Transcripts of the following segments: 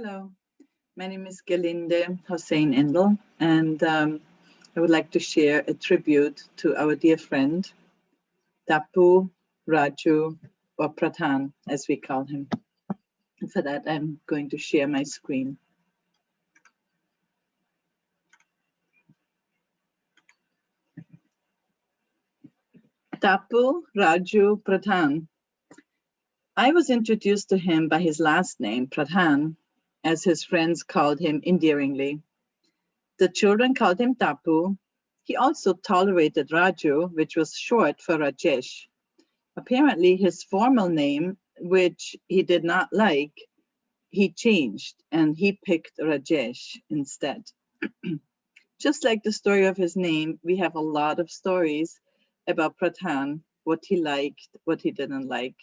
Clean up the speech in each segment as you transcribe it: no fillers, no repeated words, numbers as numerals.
Hello, my name is Gerlinde Hossain-Endl, and I would like to share a tribute to our dear friend, Tapu, Raju, or Pradhan, as we call him. And for that, I'm going to share my screen. Tapu Raju Pradhan. I was introduced to him by his last name, Pradhan, as his friends called him endearingly. The children called him Tapu. He also tolerated Raju, which was short for Rajesh. Apparently, his formal name, which he did not like, he changed and he picked Rajesh instead. Just like the story of his name, we have a lot of stories about Pradhan, what he liked, what he didn't like.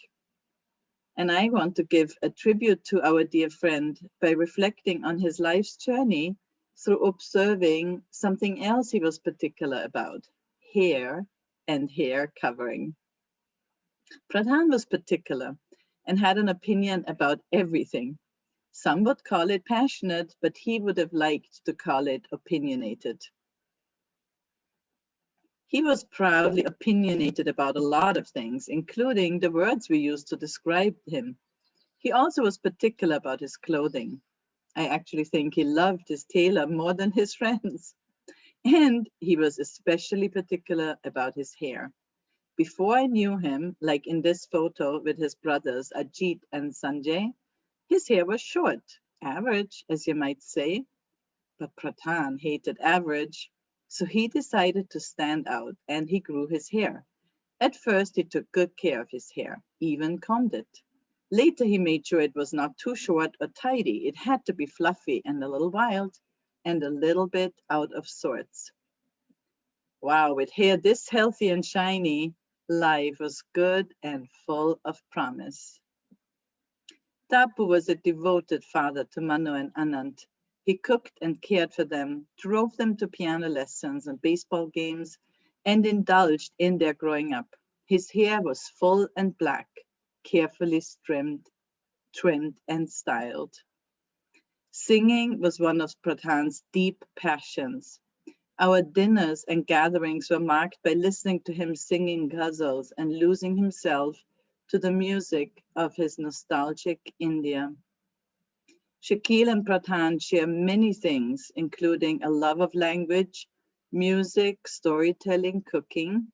And I want to give a tribute to our dear friend by reflecting on his life's journey through observing something else he was particular about, hair and hair covering. Pradhan was particular and had an opinion about everything. Some would call it passionate, but he would have liked to call it opinionated. He was proudly opinionated about a lot of things, including the words we use to describe him. He also was particular about his clothing. I actually think he loved his tailor more than his friends. And he was especially particular about his hair. Before I knew him, like in this photo with his brothers Ajit and Sanjay, his hair was short, average, as you might say. But Pradhan hated average, so he decided to stand out and he grew his hair. At first, he took good care of his hair, even combed it. Later, he made sure it was not too short or tidy. It had to be fluffy and a little wild and a little bit out of sorts. Wow, with hair this healthy and shiny, life was good and full of promise. Tapu was a devoted father to Manu and Anand. He cooked and cared for them, drove them to piano lessons and baseball games, and indulged in their growing up. His hair was full and black, carefully trimmed and styled. Singing was one of Pradhan's deep passions. Our dinners and gatherings were marked by listening to him singing ghazals and losing himself to the music of his nostalgic India. Shakil and Pradhan share many things, including a love of language, music, storytelling, cooking,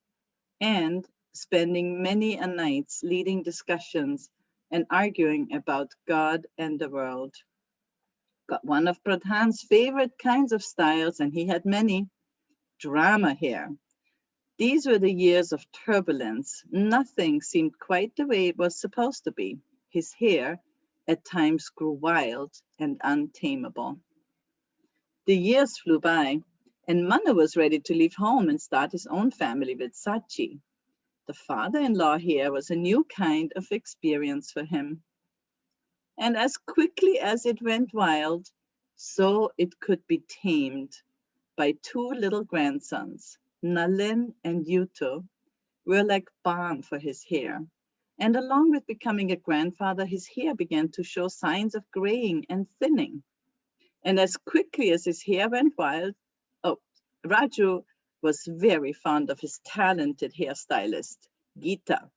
and spending many a nights leading discussions and arguing about God and the world. But one of Pradhan's favorite kinds of styles, and he had many, drama hair. These were the years of turbulence. Nothing seemed quite the way it was supposed to be. His hair at times grew wild and untamable. The years flew by, and Manu was ready to leave home and start his own family with Sachi. The father-in-law here was a new kind of experience for him. And as quickly as it went wild, so it could be tamed by two little grandsons. Nalin and Yuto were like balm for his hair. And along with becoming a grandfather, his hair began to show signs of graying and thinning. And as quickly as his hair went wild, Raju was very fond of his talented hairstylist, Geeta.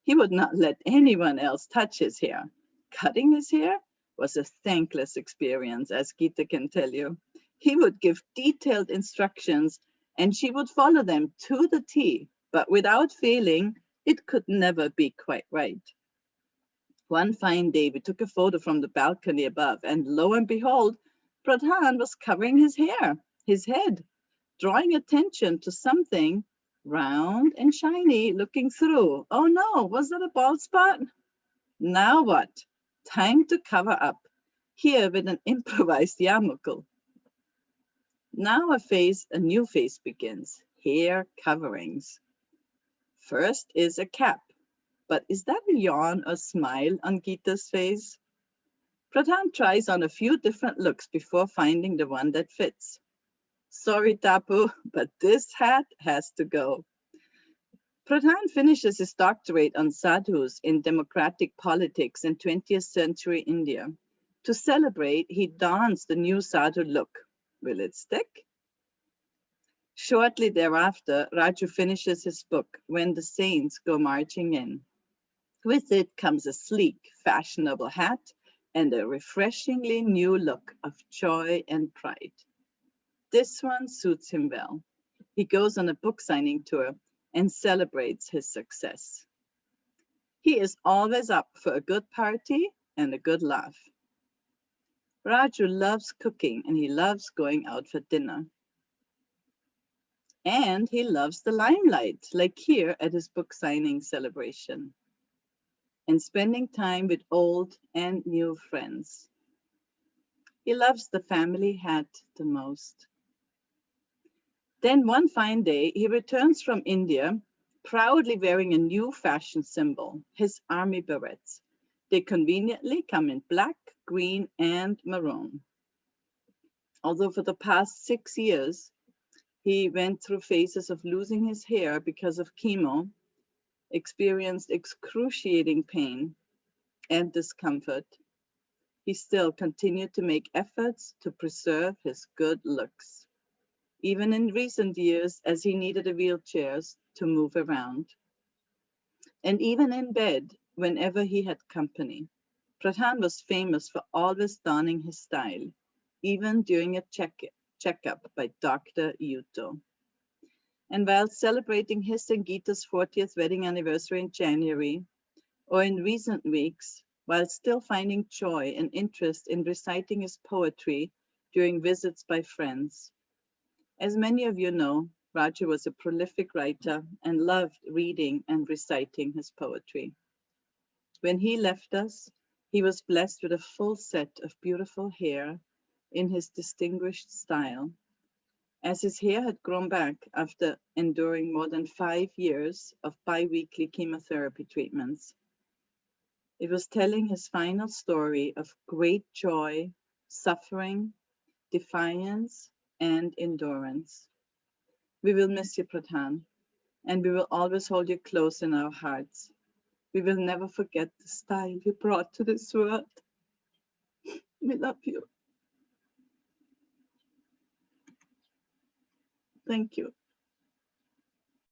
He would not let anyone else touch his hair. Cutting his hair was a thankless experience, as Geeta can tell you. He would give detailed instructions and she would follow them to the T, but without failing, it could never be quite right. One fine day, we took a photo from the balcony above, and lo and behold, Pradhan was covering his hair, his head, drawing attention to something round and shiny looking through. Oh no, was that a bald spot? Now what? Time to cover up. Here with an improvised yarmulke. Now a new phase begins. Hair coverings. First is a cap. But is that a yawn or smile on Geeta's face? Pradhan tries on a few different looks before finding the one that fits. Sorry, Tapu, but this hat has to go. Pradhan finishes his doctorate on sadhus in democratic politics in 20th century India. To celebrate, he dons the new sadhu look. Will it stick? Shortly thereafter, Raju finishes his book, When the Saints Go Marching In. With it comes a sleek, fashionable hat and a refreshingly new look of joy and pride. This one suits him well. He goes on a book signing tour and celebrates his success. He is always up for a good party and a good laugh. Raju loves cooking and he loves going out for dinner. And he loves the limelight, like here at his book signing celebration, and spending time with old and new friends. He loves the family hat the most. Then one fine day, he returns from India, proudly wearing a new fashion symbol, his army berets. They conveniently come in black, green, and maroon. Although for the past 6 years, he went through phases of losing his hair because of chemo, experienced excruciating pain and discomfort, he still continued to make efforts to preserve his good looks, even in recent years as he needed a wheelchair to move around. And even in bed, whenever he had company, Pradhan was famous for always donning his style, even during a checkup by Dr. Yuto. And while celebrating his and Gita's 40th wedding anniversary in January, or in recent weeks, while still finding joy and interest in reciting his poetry during visits by friends. As many of you know, Raju was a prolific writer and loved reading and reciting his poetry. When he left us, he was blessed with a full set of beautiful hair in his distinguished style. As his hair had grown back after enduring more than 5 years of bi-weekly chemotherapy treatments, it was telling his final story of great joy, suffering, defiance, and endurance. We will miss you, Pradhan, and we will always hold you close in our hearts. We will never forget the style you brought to this world. We love you. Thank you.